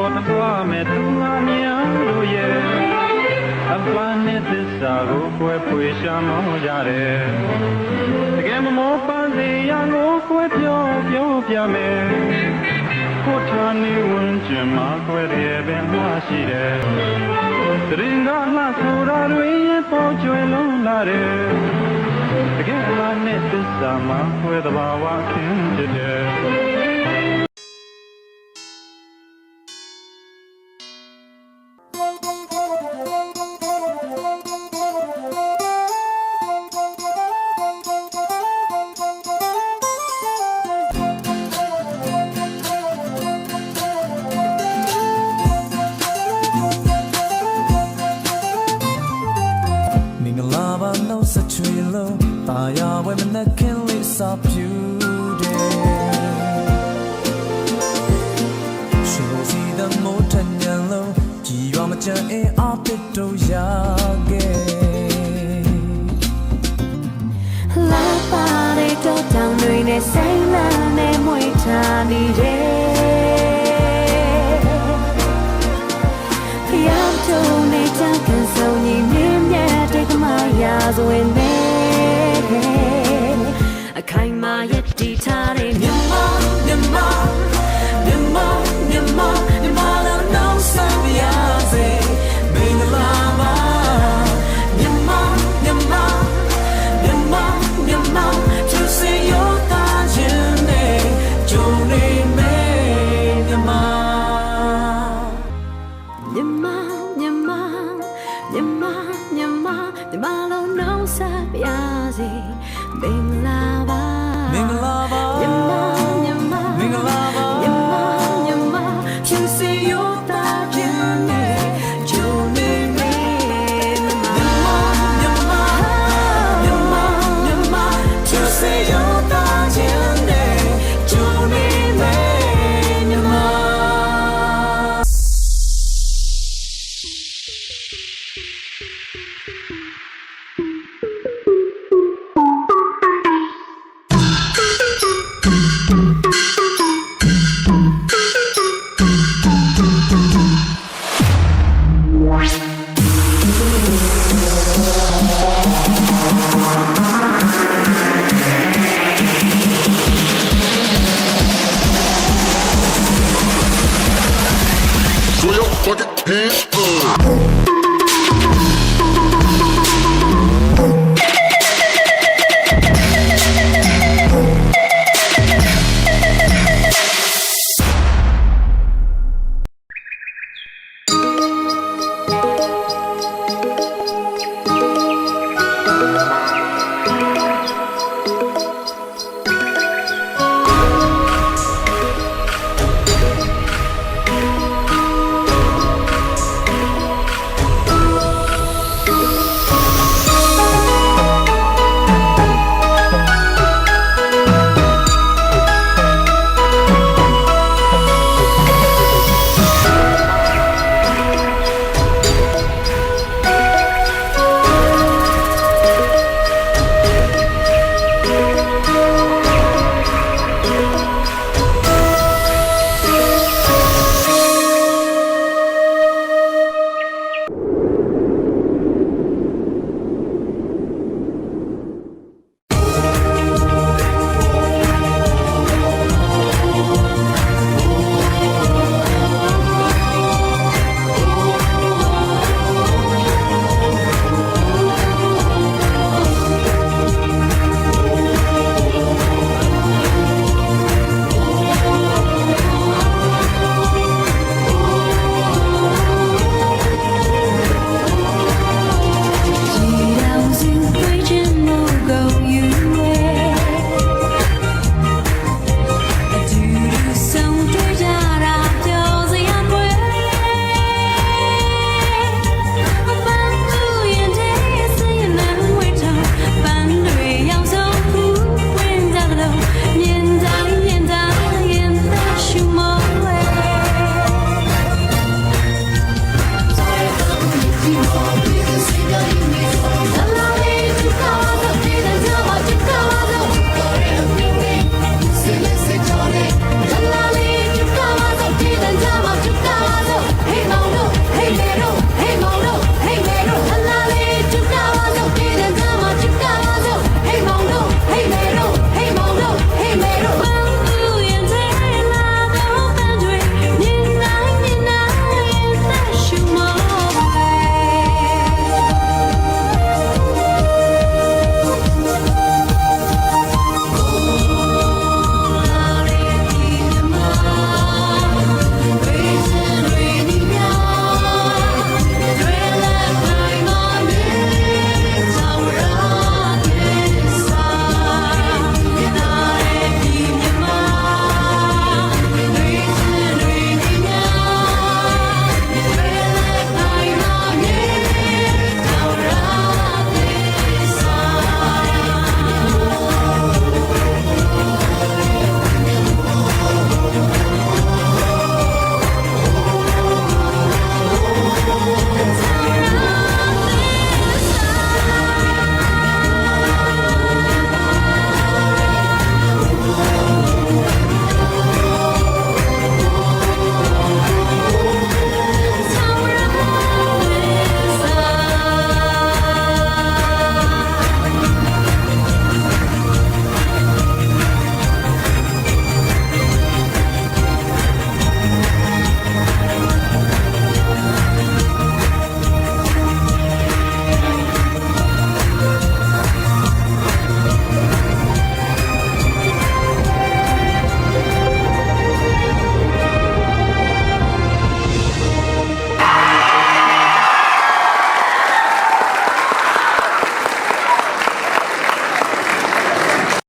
တော်သွားမဲ့သူငါများတို့ရဲ့အပန်းနဲ့သစ္စာကိုကွယ်ဖွေရှာမောကြတယ်တကယ်မမောပန်းစေရကိုကွယ်ပြောပြမယ်ကိုထားနေဝင်ချင်မှာကွယ်တယ်ပဲမရှိတယ်တရင်ကလှဆိုတာတွေရဲ့ပေါ်ကျွယ်လုံးလာတယ်တကယ်လားနဲ့သစ္စာမှာကွယ်တဘာဝခင်ဖြစ်တယ်大呀，我们那肯里撒beauty，是我记得某天年喽，只要么将爱阿别都呀给。拉巴的都当对的谁来的没他你的，要求你讲跟手你面面对个嘛呀做呢。ခိုင်မာရည်တည်ထားတဲ့မြန်မာလုံးလုံးဆောင်ရစေမင်္ဂလာပါမြန်မာသူစေရတာခြင်းနဲ့ဂျုံနေမယ်မြန်မာလုံးလုံးဆောင်ရစေမင်္ဂလာပါမင်္ဂလာပါမြန်မာဖြူစင်ရတာခြင်းနဲ့ဂျုံနေမယ်မြန်မာဖြူစင်ရတာခြင်းနဲ့ဂျုံနေမယ်မြန်မာThrow your fucking hands